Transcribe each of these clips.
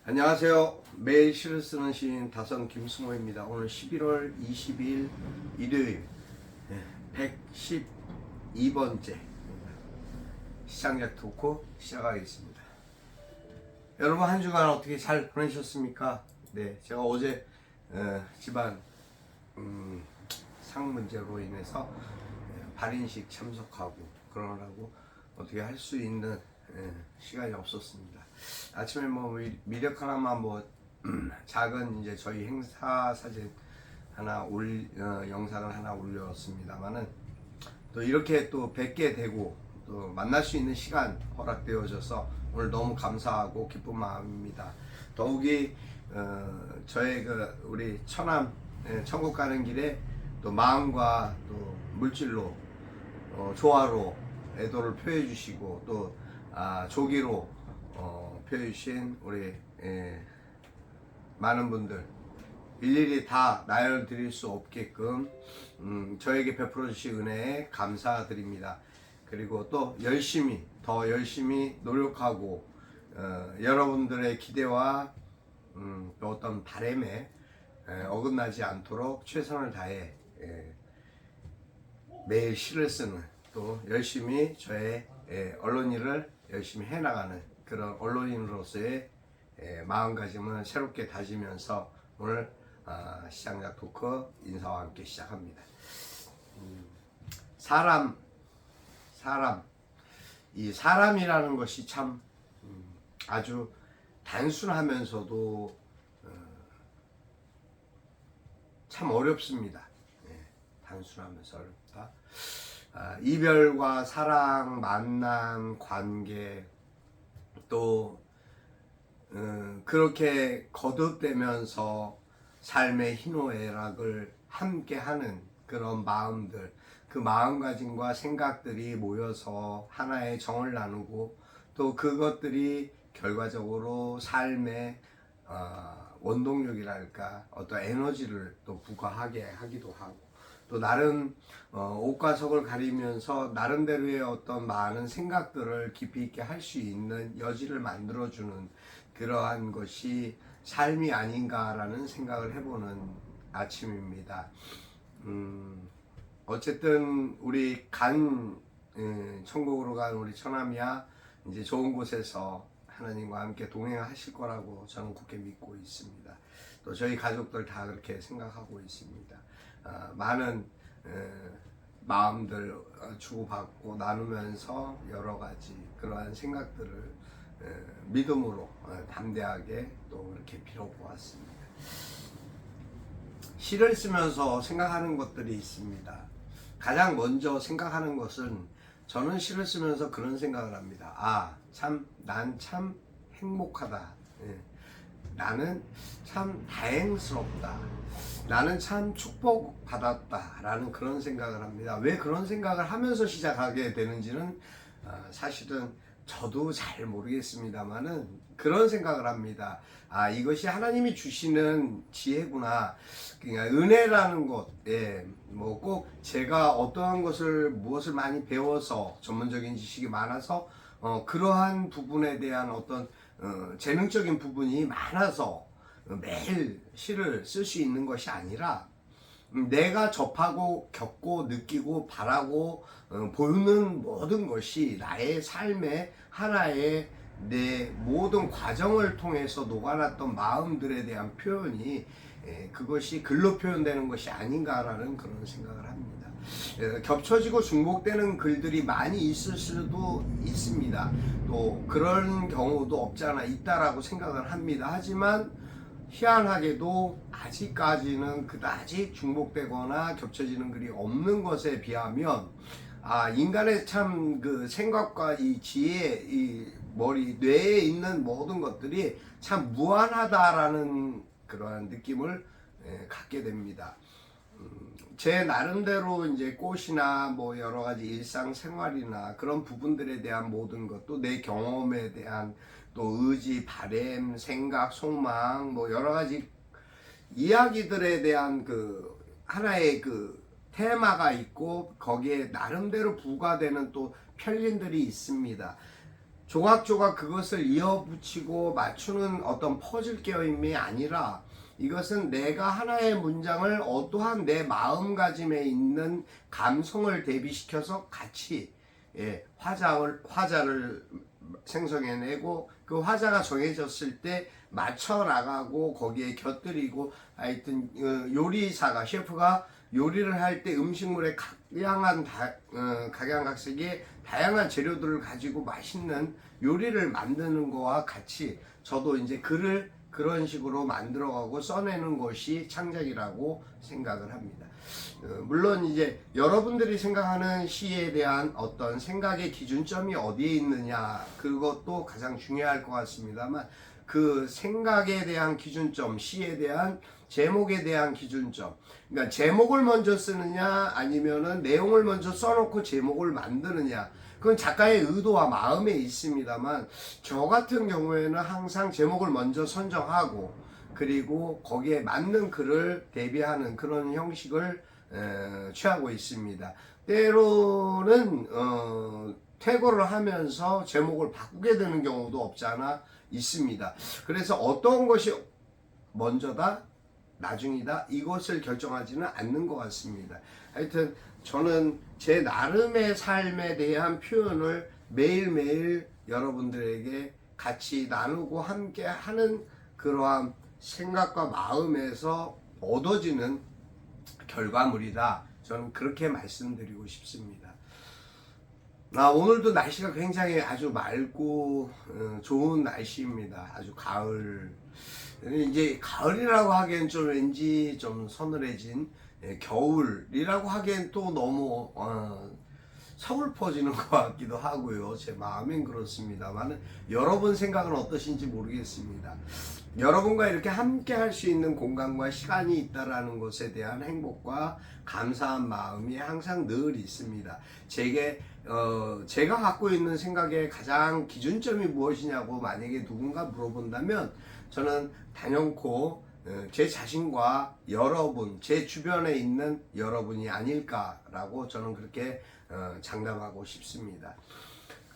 안녕하세요. 매일 시를 쓰는 시인 다선 김승호입니다. 오늘 11월 20일 일요일 112번째 시장작 토크 시작하겠습니다. 여러분 한 주간 어떻게 잘 보내셨습니까? 네, 제가 어제 집안 상 문제로 인해서 발인식 참석하고 그러느라고 어떻게 할 수 있는 시간이 없었습니다. 아침에 뭐 미력 하나만 작은 이제 저희 행사 사진 하나 영상을 하나 올렸습니다만은 또 이렇게 또 뵙게 되고 또 만날 수 있는 시간 허락되어져서 오늘 너무 감사하고 기쁜 마음입니다. 더욱이 저의 우리 처남 천국 가는 길에 또 마음과 또 물질로 조화로 애도를 표해 주시고 또 조기로 표해 주신 우리 많은 분들 일일이 다 나열 드릴 수 없게끔 저에게 베풀어 주신 은혜에 감사드립니다. 그리고 또 더 열심히 노력하고 여러분들의 기대와 또 어떤 바람에 어긋나지 않도록 최선을 다해 매일 시를 쓰는 또 열심히 저의 언론 일을 열심히 해나가는 그런 언론인으로서의 마음가짐을 새롭게 다지면서 오늘 시장작 토크 인사와 함께 시작합니다. 이 사람이라는 것이 참 아주 단순하면서도 참 어렵습니다. 단순하면서 어렵다. 이별과 사랑, 만남, 관계 또 그렇게 거듭되면서 삶의 희노애락을 함께하는 그런 마음들, 그 마음가짐과 생각들이 모여서 하나의 정을 나누고 또 그것들이 결과적으로 삶의 원동력이랄까 어떤 에너지를 또 부과하게 하기도 하고 또 나름 옷과 속을 가리면서 나름대로의 어떤 많은 생각들을 깊이 있게 할 수 있는 여지를 만들어주는 그러한 것이 삶이 아닌가라는 생각을 해보는 아침입니다. 어쨌든 우리 천국으로 간 우리 처남이야 이제 좋은 곳에서 하나님과 함께 동행하실 거라고 저는 굳게 믿고 있습니다. 또 저희 가족들 다 그렇게 생각하고 있습니다. 많은 마음들 주고받고 나누면서 여러 가지 그러한 생각들을 믿음으로 담대하게 또 이렇게 빌어보았습니다. 시를 쓰면서 생각하는 것들이 있습니다. 가장 먼저 생각하는 것은 저는 시를 쓰면서 그런 생각을 합니다. 난 참 행복하다. 나는 참 다행스럽다. 나는 참 축복받았다 라는 그런 생각을 합니다. 왜 그런 생각을 하면서 시작하게 되는지는 사실은 저도 잘 모르겠습니다만은 그런 생각을 합니다. 이것이 하나님이 주시는 지혜구나. 그러니까 은혜라는 것, 뭐 꼭 제가 어떠한 무엇을 많이 배워서 전문적인 지식이 많아서 그러한 부분에 대한 어떤 재능적인 부분이 많아서 매일 시를 쓸 수 있는 것이 아니라 내가 접하고 겪고 느끼고 바라고 보는 모든 것이 나의 삶의 하나의 내 모든 과정을 통해서 녹아났던 마음들에 대한 표현이 그것이 글로 표현되는 것이 아닌가라는 그런 생각을 합니다. 겹쳐지고 중복되는 글들이 많이 있을 수도 있습니다. 또 그런 경우도 없지 않아 있다라고 생각을 합니다. 하지만 희한하게도 아직까지는 그다지 중복되거나 겹쳐지는 글이 없는 것에 비하면 인간의 참 그 생각과 이 지혜, 이 뇌에 있는 모든 것들이 참 무한하다라는 그러한 느낌을 갖게 됩니다. 제 나름대로 이제 꽃이나 뭐 여러 가지 일상생활이나 그런 부분들에 대한 모든 것, 또 내 경험에 대한 또 의지, 바람, 생각, 소망, 뭐 여러 가지 이야기들에 대한 그 하나의 그 테마가 있고 거기에 나름대로 부과되는 또 편린들이 있습니다. 조각조각 그것을 이어붙이고 맞추는 어떤 퍼즐 게임이 아니라 이것은 내가 하나의 문장을 어떠한 내 마음가짐에 있는 감성을 대비시켜서 같이 화자를 생성해내고 그 화자가 정해졌을 때 맞춰 나가고 거기에 곁들이고 하여튼 요리사가 셰프가 요리를 할 때 음식물에 각양각색의 다양한 재료들을 가지고 맛있는 요리를 만드는 거와 같이 저도 이제 글을 그런 식으로 만들어가고 써내는 것이 창작이라고 생각을 합니다. 물론 이제 여러분들이 생각하는 시에 대한 어떤 생각의 기준점이 어디에 있느냐 그것도 가장 중요할 것 같습니다만 그 생각에 대한 기준점, 시에 대한 제목에 대한 기준점, 그러니까 제목을 먼저 쓰느냐 아니면은 내용을 먼저 써놓고 제목을 만드느냐, 그건 작가의 의도와 마음에 있습니다만 저 같은 경우에는 항상 제목을 먼저 선정하고 그리고 거기에 맞는 글을 대비하는 그런 형식을 취하고 있습니다. 때로는 퇴고를 하면서 제목을 바꾸게 되는 경우도 없지 않아 있습니다. 그래서 어떤 것이 먼저다 나중이다 이것을 결정하지는 않는 것 같습니다. 하여튼 저는 제 나름의 삶에 대한 표현을 매일매일 여러분들에게 같이 나누고 함께 하는 그러한 생각과 마음에서 얻어지는 결과물이다. 저는 그렇게 말씀드리고 싶습니다. 오늘도 날씨가 굉장히 아주 맑고 좋은 날씨입니다. 아주 가을. 이제 가을이라고 하기엔 좀 왠지 좀 서늘해진 겨울이라고 하기엔 또 너무 서글퍼지는 것 같기도 하고요. 제 마음엔 그렇습니다만 여러분 생각은 어떠신지 모르겠습니다. 여러분과 이렇게 함께 할 수 있는 공간과 시간이 있다라는 것에 대한 행복과 감사한 마음이 항상 늘 있습니다. 제가 갖고 있는 생각의 가장 기준점이 무엇이냐고 만약에 누군가 물어본다면 저는 단연코 제 자신과 여러분, 제 주변에 있는 여러분이 아닐까라고 저는 그렇게 장담하고 싶습니다.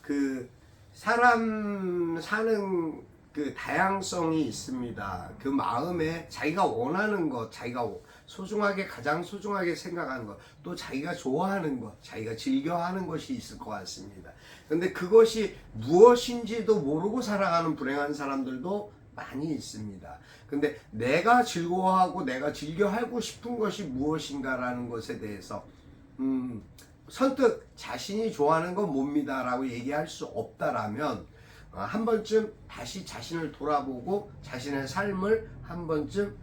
그 사람 사는 그 다양성이 있습니다. 그 마음에 자기가 원하는 것, 자기가 소중하게 가장 소중하게 생각하는 것, 또 자기가 좋아하는 것, 자기가 즐겨하는 것이 있을 것 같습니다. 근데 그것이 무엇인지도 모르고 살아가는 불행한 사람들도 많이 있습니다. 근데 내가 즐거워하고 내가 즐겨하고 싶은 것이 무엇인가라는 것에 대해서 선뜻 자신이 좋아하는 건 뭡니다 라고 얘기할 수 없다라면 한 번쯤 다시 자신을 돌아보고 자신의 삶을 한 번쯤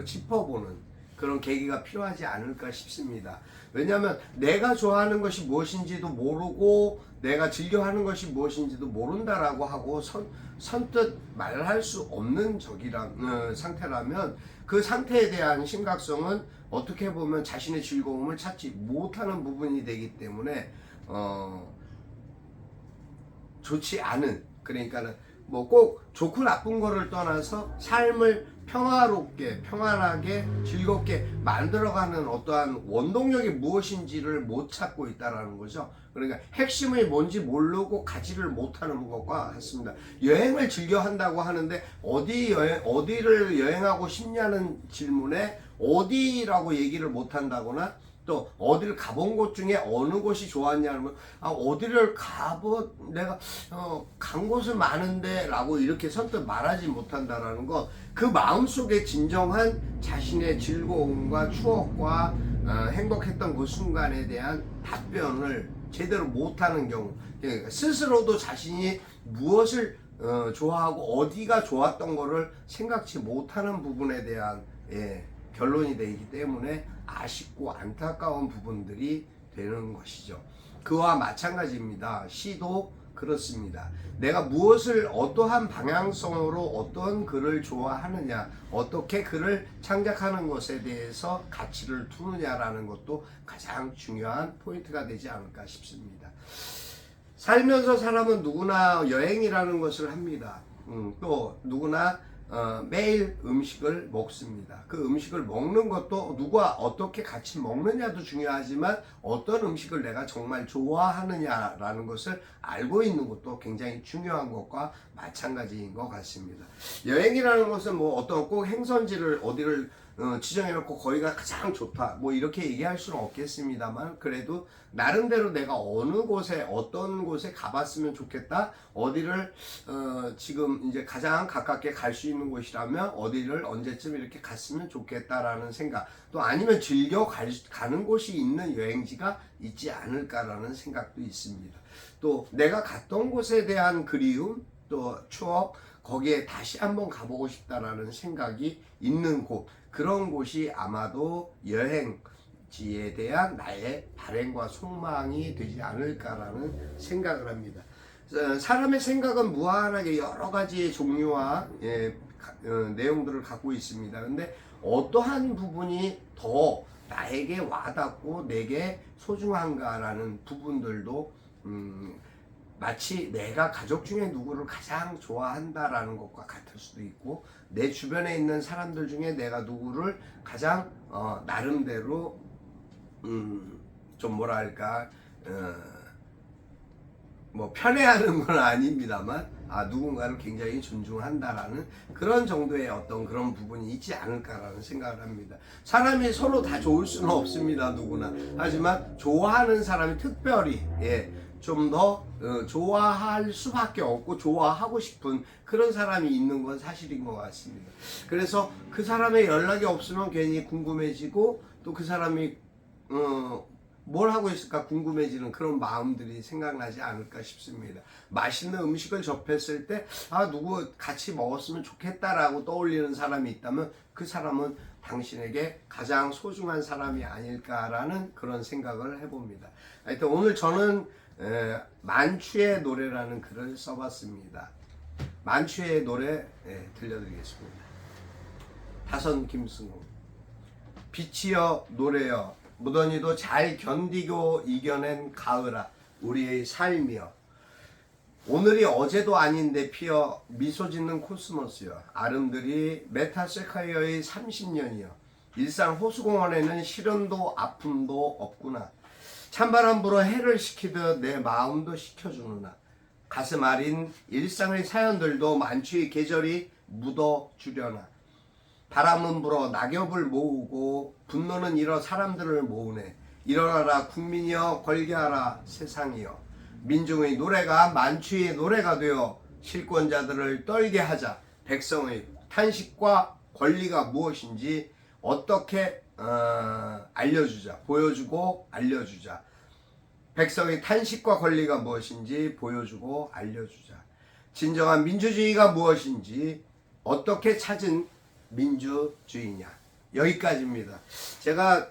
짚어보는 그런 계기가 필요하지 않을까 싶습니다. 왜냐하면 내가 좋아하는 것이 무엇인지도 모르고 내가 즐겨하는 것이 무엇인지도 모른다라고 하고 선뜻 말할 수 없는 상태라면 그 상태에 대한 심각성은 어떻게 보면 자신의 즐거움을 찾지 못하는 부분이 되기 때문에 좋지 않은, 그러니까는 뭐 꼭 좋고 나쁜 거를 떠나서 삶을 평화롭게 평안하게 즐겁게 만들어가는 어떠한 원동력이 무엇인지를 못 찾고 있다라는 거죠. 그러니까 핵심이 뭔지 모르고 가지를 못하는 것과 같습니다. 여행을 즐겨 한다고 하는데 어디를 여행하고 싶냐는 질문에 어디라고 얘기를 못 한다거나 또 어디를 가본 곳 중에 어느 곳이 좋았냐면 어디를 내가 간 곳은 많은데 라고 이렇게 선뜻 말하지 못한다라는 것, 그 마음속에 진정한 자신의 즐거움과 추억과 행복했던 그 순간에 대한 답변을 제대로 못하는 경우, 그러니까 스스로도 자신이 무엇을 좋아하고 어디가 좋았던 거를 생각지 못하는 부분에 대한 결론이 되기 때문에 아쉽고 안타까운 부분들이 되는 것이죠. 그와 마찬가지입니다. 시도 그렇습니다. 내가 무엇을 어떠한 방향성으로 어떤 글을 좋아하느냐, 어떻게 글을 창작하는 것에 대해서 가치를 두느냐라는 것도 가장 중요한 포인트가 되지 않을까 싶습니다. 살면서 사람은 누구나 여행이라는 것을 합니다. 또 누구나 매일 음식을 먹습니다. 그 음식을 먹는 것도 누가 어떻게 같이 먹느냐도 중요하지만 어떤 음식을 내가 정말 좋아하느냐라는 것을 알고 있는 것도 굉장히 중요한 것과 마찬가지인 것 같습니다. 여행이라는 것은 뭐 어떤 꼭 행선지를 어디를 지정해놓고 거기가 가장 좋다 뭐 이렇게 얘기할 수는 없겠습니다만, 그래도 나름대로 내가 어느 곳에 어떤 곳에 가봤으면 좋겠다, 어디를 지금 이제 가장 가깝게 갈 수 있는 곳이라면 어디를 언제쯤 이렇게 갔으면 좋겠다라는 생각, 또 아니면 즐겨 가는 곳이 있는 여행지가 있지 않을까라는 생각도 있습니다. 또 내가 갔던 곳에 대한 그리움, 또 추억, 거기에 다시 한번 가보고 싶다라는 생각이 있는 곳, 그런 곳이 아마도 여행지에 대한 나의 바램과 소망이 되지 않을까라는 생각을 합니다. 사람의 생각은 무한하게 여러 가지 종류와 내용들을 갖고 있습니다. 근데 어떠한 부분이 더 나에게 와닿고 내게 소중한가라는 부분들도 마치 내가 가족 중에 누구를 가장 좋아한다라는 것과 같을 수도 있고, 내 주변에 있는 사람들 중에 내가 누구를 가장 나름대로 좀 뭐랄까 뭐 편애하는 건 아닙니다만 누군가를 굉장히 존중한다라는 그런 정도의 어떤 그런 부분이 있지 않을까라는 생각을 합니다. 사람이 서로 다 좋을 수는 없습니다, 누구나. 하지만 좋아하는 사람이 특별히 좀 더 좋아할 수밖에 없고 좋아하고 싶은 그런 사람이 있는 건 사실인 것 같습니다. 그래서 그 사람의 연락이 없으면 괜히 궁금해지고, 또 그 사람이 뭘 하고 있을까 궁금해지는 그런 마음들이 생각나지 않을까 싶습니다. 맛있는 음식을 접했을 때 누구 같이 먹었으면 좋겠다라고 떠올리는 사람이 있다면 그 사람은 당신에게 가장 소중한 사람이 아닐까라는 그런 생각을 해봅니다. 하여튼 오늘 저는 만추의 노래라는 글을 써봤습니다. 만추의 노래 들려드리겠습니다. 다선 김승우. 빛이여 노래여 무더니도 잘 견디고 이겨낸 가을아 우리의 삶이여, 오늘이 어제도 아닌데 피어 미소 짓는 코스모스여, 아름드리 메타세카이어의 30년이여, 일상 호수공원에는 시련도 아픔도 없구나, 찬바람 불어 해를 식히듯 내 마음도 식혀주느나, 가슴 아린 일상의 사연들도 만추의 계절이 묻어주려나, 바람은 불어 낙엽을 모으고 분노는 일어 사람들을 모으네, 일어나라 국민이여 걸게하라 세상이여, 민중의 노래가 만추의 노래가 되어 실권자들을 떨게 하자, 백성의 탄식과 권리가 무엇인지 어떻게 알려주자, 보여주고 알려주자, 백성의 탄식과 권리가 무엇인지 보여주고 알려주자, 진정한 민주주의가 무엇인지 어떻게 찾은 민주주의냐. 여기까지입니다. 제가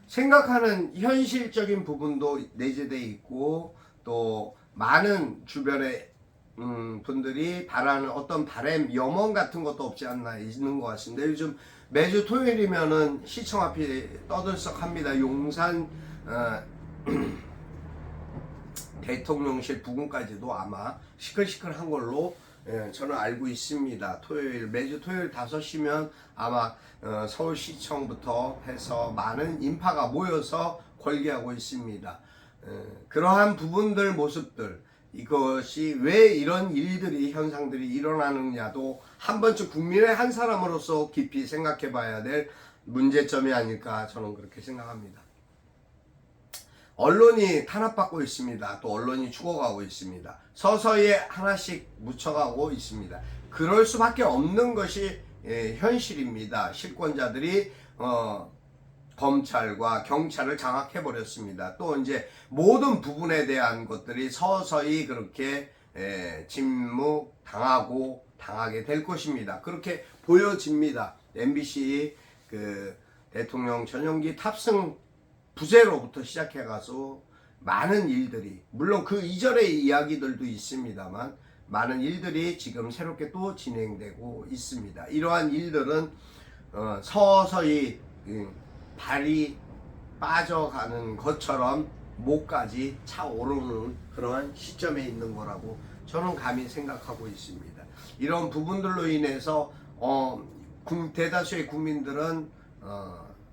생각하는 현실적인 부분도 내재되어 있고, 또 많은 주변의 분들이 바라는 어떤 바램, 염원 같은 것도 없지 않나 있는 것 같습니다. 요즘 매주 토요일이면은 시청 앞이 떠들썩합니다. 용산 대통령실 부근까지도 아마 시끌시끌한 걸로 저는 알고 있습니다. 매주 토요일 5시면 아마 서울시청부터 해서 많은 인파가 모여서 걸게하고 있습니다. 그러한 부분들, 모습들, 이것이 왜 이런 일들이, 현상들이 일어나느냐도 한 번쯤 국민의 한 사람으로서 깊이 생각해 봐야 될 문제점이 아닐까, 저는 그렇게 생각합니다. 언론이 탄압받고 있습니다. 또 언론이 죽어가고 있습니다. 서서히 하나씩 묻혀가고 있습니다. 그럴 수밖에 없는 것이 현실입니다. 실권자들이 검찰과 경찰을 장악해버렸습니다. 또 이제 모든 부분에 대한 것들이 서서히 그렇게 당하게 될 것입니다. 그렇게 보여집니다. MBC 대통령 전용기 탑승 부재로부터 시작해가서 많은 일들이, 물론 그 이전의 이야기들도 있습니다만 많은 일들이 지금 새롭게 또 진행되고 있습니다. 이러한 일들은 서서히 발이 빠져가는 것처럼 목까지 차오르는 그러한 시점에 있는 거라고 저는 감히 생각하고 있습니다. 이런 부분들로 인해서 대다수의 국민들은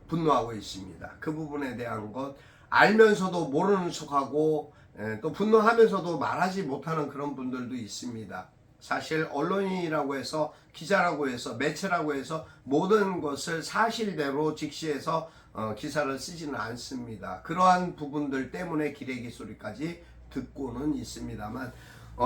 분노하고 있습니다. 그 부분에 대한 것 알면서도 모르는 척하고 또 분노하면서도 말하지 못하는 그런 분들도 있습니다. 사실 언론인이라고 해서, 기자라고 해서, 매체라고 해서 모든 것을 사실대로 직시해서 기사를 쓰지는 않습니다. 그러한 부분들 때문에 기레기 소리까지 듣고는 있습니다만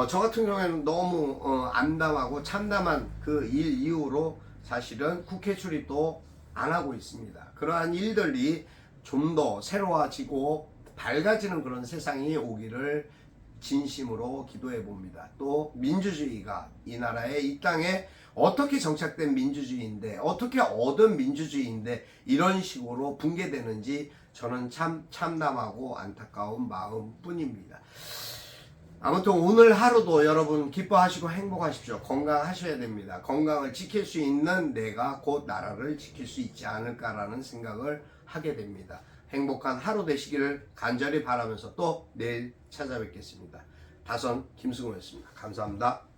저 같은 경우에는 너무 암담하고 참담한 그 일 이후로 사실은 국회 출입도 안 하고 있습니다. 그러한 일들이 좀 더 새로워지고 밝아지는 그런 세상이 오기를 진심으로 기도해 봅니다. 또 민주주의가 이 나라에, 이 땅에 어떻게 정착된 민주주의인데, 어떻게 얻은 민주주의인데 이런 식으로 붕괴되는지 저는 참 참담하고 안타까운 마음뿐입니다. 아무튼 오늘 하루도 여러분 기뻐하시고 행복하십시오. 건강하셔야 됩니다. 건강을 지킬 수 있는 내가 곧 나라를 지킬 수 있지 않을까라는 생각을 하게 됩니다. 행복한 하루 되시기를 간절히 바라면서 또 내일 찾아뵙겠습니다. 다선 김승호였습니다. 감사합니다.